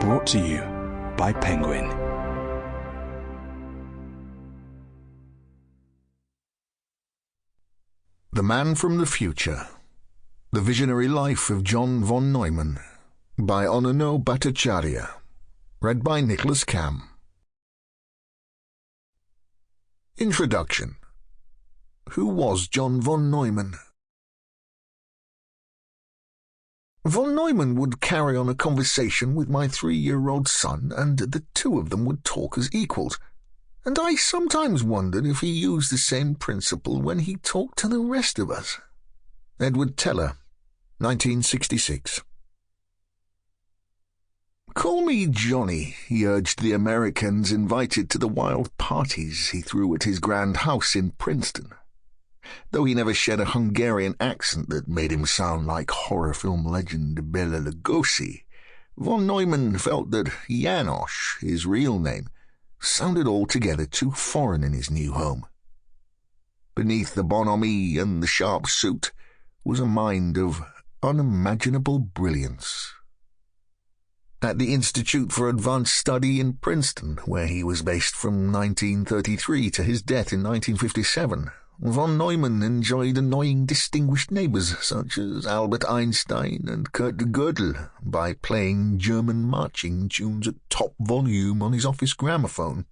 Brought to you by Penguin. The Man from the Future. The Visionary Life of John von Neumann by Ananyo Bhattacharya. Read by Nicholas Camm. Introduction. Who was John von Neumann? Von Neumann would carry on a conversation with my 3-year-old son, and the two of them would talk as equals, and I sometimes wondered if he used the same principle when he talked to the rest of us. Edward Teller, 1966. "Call me Johnny," he urged the Americans invited to the wild parties he threw at his grand house in Princeton. Though he never shed a Hungarian accent that made him sound like horror film legend Bela Lugosi, von Neumann felt that Janosch, his real name, sounded altogether too foreign in his new home. Beneath the bonhomie and the sharp suit was a mind of unimaginable brilliance. At the Institute for Advanced Study in Princeton, where he was based from 1933 to his death in 1957, von Neumann enjoyed annoying distinguished neighbors such as Albert Einstein and Kurt Gödel by playing German marching tunes at top volume on his office gramophone.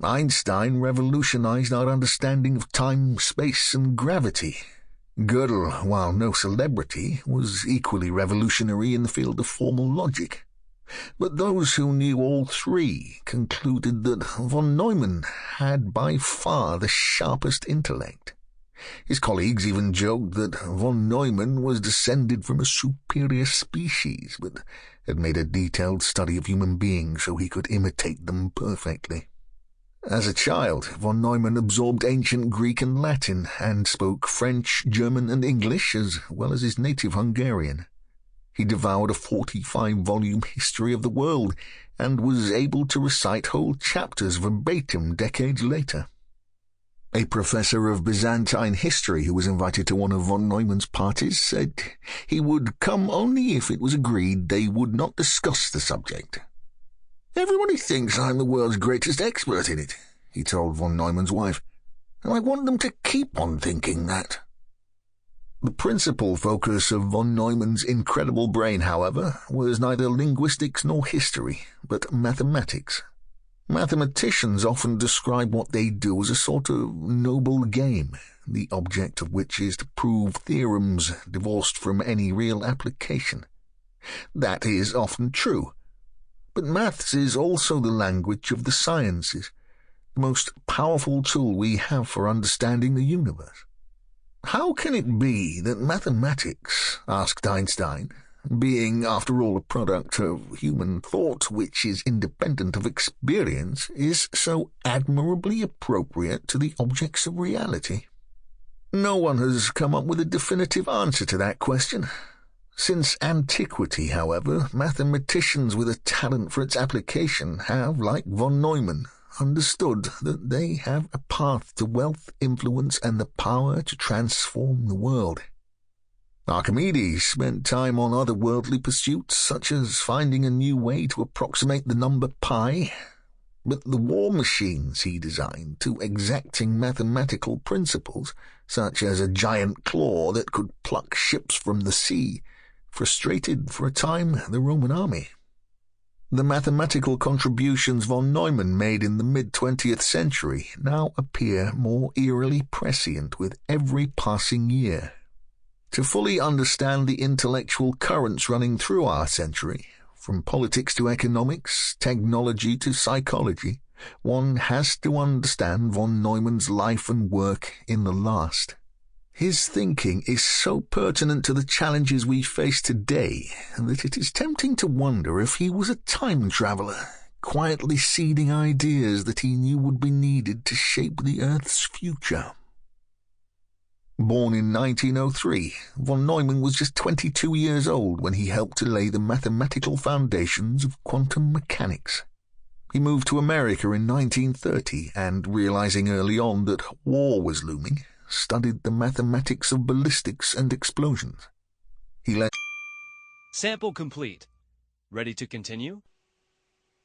Einstein revolutionized our understanding of time, space, and gravity. Gödel, while no celebrity, was equally revolutionary in the field of formal logic. But those who knew all three concluded that von Neumann had by far the sharpest intellect. His colleagues even joked that von Neumann was descended from a superior species, but had made a detailed study of human beings so he could imitate them perfectly. As a child, von Neumann absorbed ancient Greek and Latin, and spoke French, German, and English, as well as his native Hungarian. He devoured a 45-volume history of the world, and was able to recite whole chapters verbatim decades later. A professor of Byzantine history who was invited to one of von Neumann's parties said he would come only if it was agreed they would not discuss the subject. "Everybody thinks I'm the world's greatest expert in it," he told von Neumann's wife, "and I want them to keep on thinking that." The principal focus of von Neumann's incredible brain, however, was neither linguistics nor history, but mathematics. Mathematicians often describe what they do as a sort of noble game, the object of which is to prove theorems divorced from any real application. That is often true, but maths is also the language of the sciences, the most powerful tool we have for understanding the universe. "How can it be that mathematics," asked Einstein, "being, after all, a product of human thought which is independent of experience, is so admirably appropriate to the objects of reality?" No one has come up with a definitive answer to that question. Since antiquity, however, mathematicians with a talent for its application have, like von Neumann, understood that they have a path to wealth, influence, and the power to transform the world. Archimedes spent time on otherworldly pursuits, such as finding a new way to approximate the number pi, but the war machines he designed to exacting mathematical principles, such as a giant claw that could pluck ships from the sea, frustrated for a time the Roman army. The mathematical contributions von Neumann made in the mid-20th century now appear more eerily prescient with every passing year. To fully understand the intellectual currents running through our century, from politics to economics, technology to psychology, one has to understand von Neumann's life and work in the last. His thinking is so pertinent to the challenges we face today that it is tempting to wonder if he was a time traveler, quietly seeding ideas that he knew would be needed to shape the Earth's future. Born in 1903, von Neumann was just 22 years old when he helped to lay the mathematical foundations of quantum mechanics. He moved to America in 1930 and, realizing early on that war was looming, studied the mathematics of ballistics and explosions. He led... Sample complete. Ready to continue?